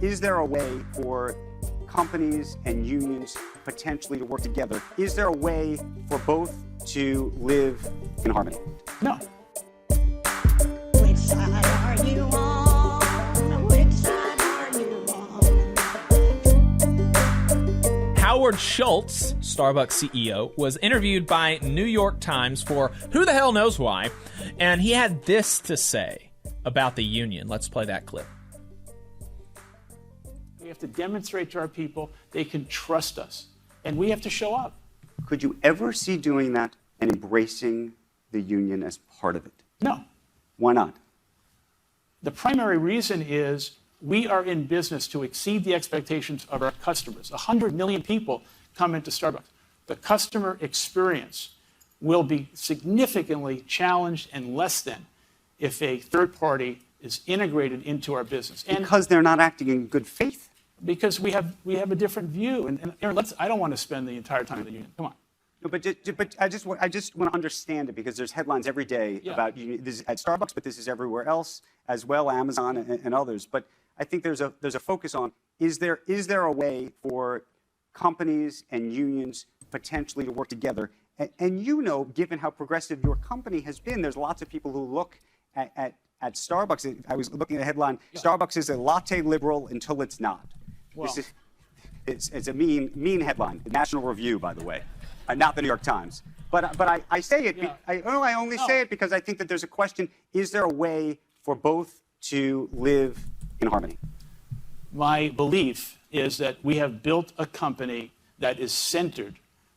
Is there a way for companies and unions potentially to work together? Is there a way for both to live in harmony? No. Which side are you on? Which side are you on? Howard Schultz, Starbucks CEO, was interviewed by New York Times for who the hell knows why, and he had this to say about the union. Let's play that clip. We have to demonstrate to our people they can trust us, and we have to show up. Could you ever see doing that and embracing the union as part of it? No. Why not? The primary reason is we are in business to exceed the expectations of our customers. 100 million people come into Starbucks. The customer experience will be significantly challenged and less than if a third party is integrated into our business. And because they're not acting in good faith. because we have a different view. And Aaron, I don't want to spend the entire time in the union. Come on. No, but I just want to understand it, because there's headlines every day about this at Starbucks, but this is everywhere else as well, Amazon and others. But I think there's a focus on is there a way for companies and unions potentially to work together? And given how progressive your company has been, there's lots of people who look at Starbucks. I was looking at the headline: Starbucks is a latte liberal until it's not. Well, It's a mean headline. The National Review, by the way. Not the New York Times. But I say it, I only say it because I think that there's a question: is there a way for both to live in harmony? my belief is that we have built a company that is centered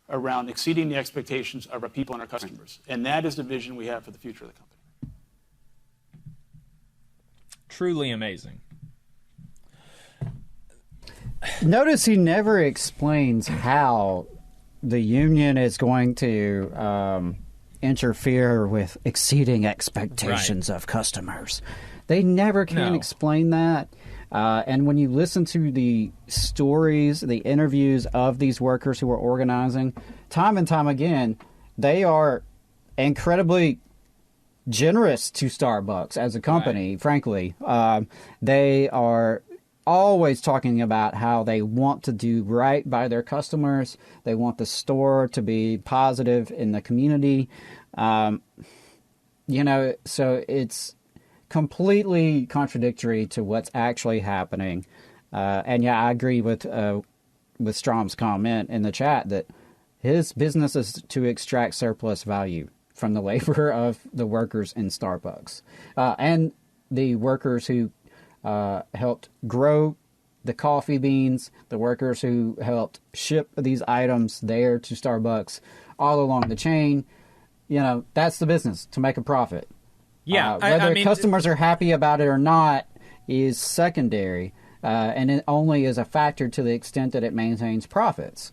around exceeding the expectations of our people and our customers. And that is the vision we have for the future of the company. Truly amazing. Notice he never explains how the union is going to interfere with exceeding expectations of customers. They never can explain that. And when you listen to the stories, the interviews of these workers who are organizing, time and time again, they are incredibly generous to Starbucks as a company, frankly. They are always talking about how they want to do right by their customers. They want the store to be positive in the community. So it's completely contradictory to what's actually happening. And I agree with Strom's comment in the chat that his business is to extract surplus value from the labor of the workers in Starbucks and the workers who helped grow the coffee beans, the workers who helped ship these items there to Starbucks all along the chain. That's the business, to make a profit. Yeah, whether customers are happy about it or not is secondary, and it only is a factor to the extent that it maintains profits.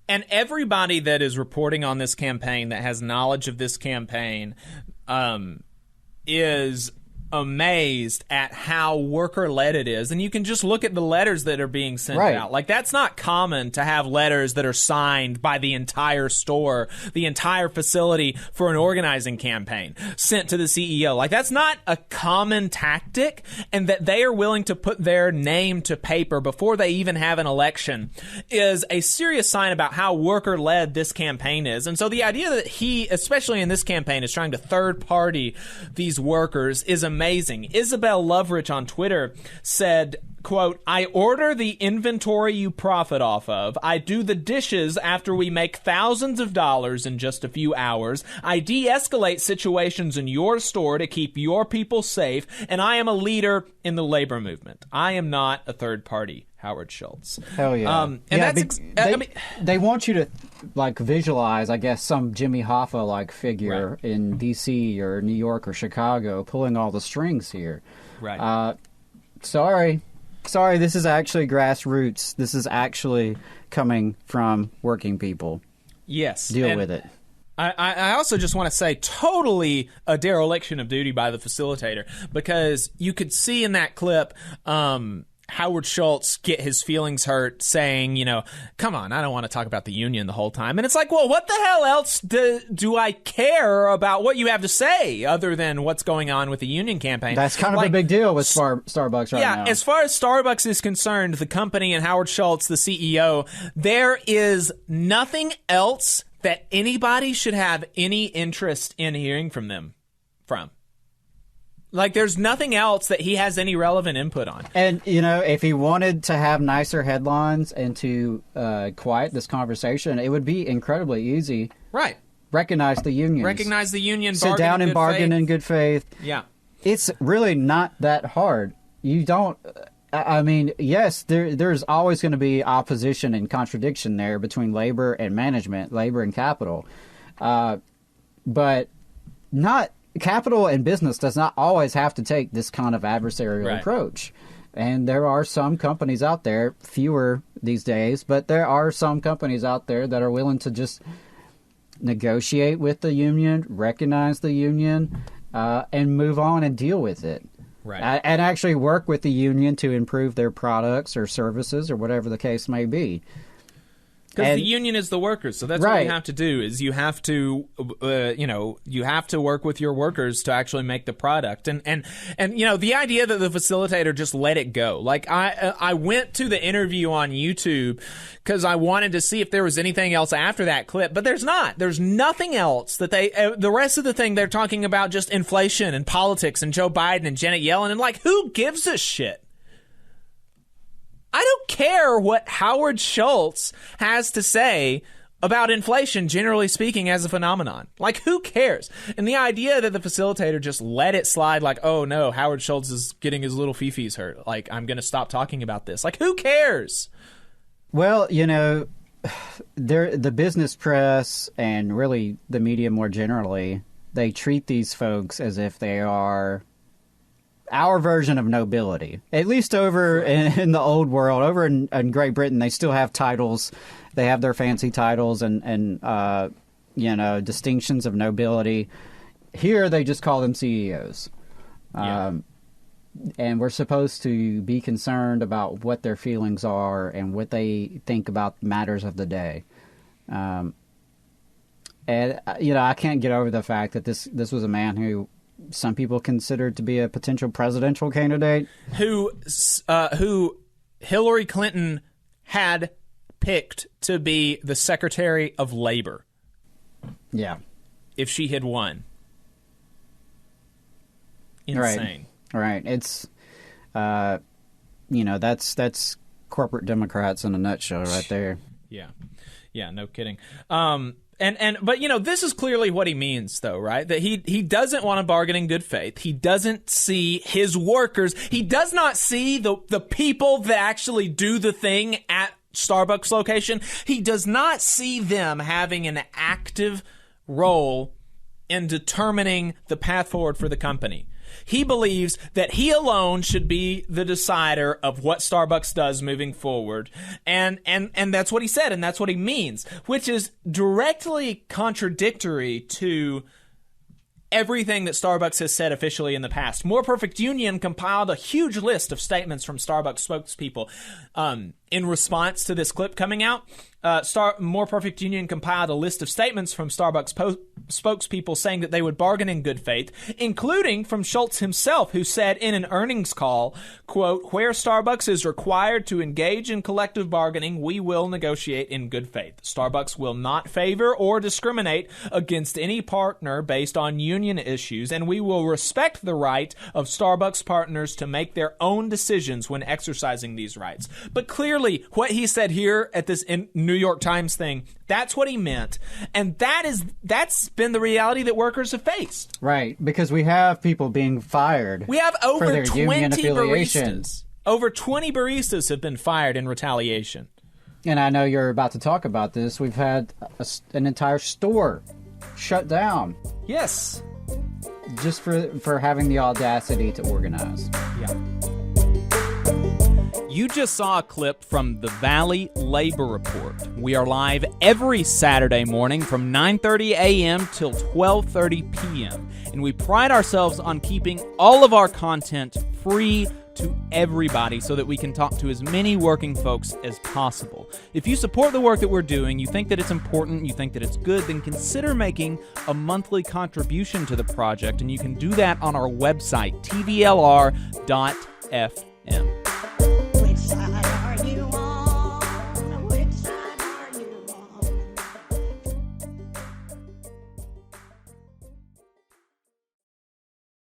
And everybody that is reporting on this campaign, that has knowledge of this campaign, is amazed at how worker-led it is. And you can just look at the letters that are being sent out. Like, that's not common to have letters that are signed by the entire store, the entire facility for an organizing campaign sent to the CEO. Like, that's not a common tactic, and that they are willing to put their name to paper before they even have an election is a serious sign about how worker-led this campaign is. And so the idea that he, especially in this campaign, is trying to third-party these workers is amazing. Isabel Loveridge on Twitter said, quote, "I order the inventory you profit off of. I do the dishes after we make thousands of dollars in just a few hours. I de-escalate situations in your store to keep your people safe. And I am a leader in the labor movement. I am not a third party." Howard Schultz. Hell yeah. They want you to visualize, I guess, some Jimmy Hoffa figure in D.C. or New York or Chicago pulling all the strings here. Right. Sorry, this is actually grassroots. This is actually coming from working people. Yes. Deal with it. I also just want to say totally a dereliction of duty by the facilitator, because you could see in that clip Howard Schultz get his feelings hurt saying, come on, I don't want to talk about the union the whole time. And it's like, well, what the hell else do I care about what you have to say other than what's going on with the union campaign? That's kind of a big deal with Starbucks right now. Yeah, as far as Starbucks is concerned, the company and Howard Schultz, the CEO, there is nothing else that anybody should have any interest in hearing from them from. Like, there's nothing else that he has any relevant input on. And, if he wanted to have nicer headlines and to quiet this conversation, it would be incredibly easy. Right. Recognize the unions. Recognize the union, sit down and bargain in good faith. Yeah. It's really not that hard. You don't... I mean, yes, there's always going to be opposition and contradiction there between labor and management, labor and capital. But not... Capital and business does not always have to take this kind of adversarial approach. And there are some companies out there, fewer these days, but there are some companies out there that are willing to just negotiate with the union, recognize the union, and move on and deal with it. Right. And actually work with the union to improve their products or services or whatever the case may be. Because the union is the workers, so that's what you have to do. Is you have to, you have to work with your workers to actually make the product. And the idea that the facilitator just let it go. Like I went to the interview on YouTube because I wanted to see if there was anything else after that clip, but there's not. There's nothing else that the rest of the thing they're talking about just inflation and politics and Joe Biden and Janet Yellen and like who gives a shit? I don't care what Howard Schultz has to say about inflation, generally speaking, as a phenomenon. Like, who cares? And the idea that the facilitator just let it slide like, oh, no, Howard Schultz is getting his little fifis hurt. Like, I'm going to stop talking about this. Like, who cares? Well, the business press and really the media more generally, they treat these folks as if they are our version of nobility. At least over in the old world, over in Great Britain, they still have titles. They have their fancy titles and distinctions of nobility. Here, they just call them CEOs. And we're supposed to be concerned about what their feelings are and what they think about matters of the day. And I can't get over the fact that this was a man who some people considered to be a potential presidential candidate, who Hillary Clinton had picked to be the Secretary of Labor. Yeah, if she had won. Insane. Right. It's, that's corporate Democrats in a nutshell, right there. Yeah. No kidding. But this is clearly what he means, though, right? That he doesn't want to bargain in good faith. He doesn't see his workers. He does not see the people that actually do the thing at Starbucks location. He does not see them having an active role in determining the path forward for the company. He believes that he alone should be the decider of what Starbucks does moving forward. And that's what he said, and that's what he means, which is directly contradictory to everything that Starbucks has said officially in the past. More Perfect Union compiled a huge list of statements from Starbucks spokespeople in response to this clip coming out. More Perfect Union compiled a list of statements from Starbucks spokespeople saying that they would bargain in good faith, including from Schultz himself, who said in an earnings call, quote, "Where Starbucks is required to engage in collective bargaining, we will negotiate in good faith. Starbucks will not favor or discriminate against any partner based on union issues, and we will respect the right of Starbucks partners to make their own decisions when exercising these rights." But clearly, what he said here at this New York Times thing, that's what he meant. And that's been the reality that workers have faced. Right, because we have people being fired. We have over for their 20 union affiliation. baristas. Over 20 baristas have been fired in retaliation. And I know you're about to talk about this. We've had an entire store shut down. Yes. Just for having the audacity to organize. You just saw a clip from the Valley Labor Report. We are live every Saturday morning from 9:30 a.m. till 12:30 p.m. And we pride ourselves on keeping all of our content free to everybody so that we can talk to as many working folks as possible. If you support the work that we're doing, you think that it's important, you think that it's good, then consider making a monthly contribution to the project, and you can do that on our website, tvlr.fm.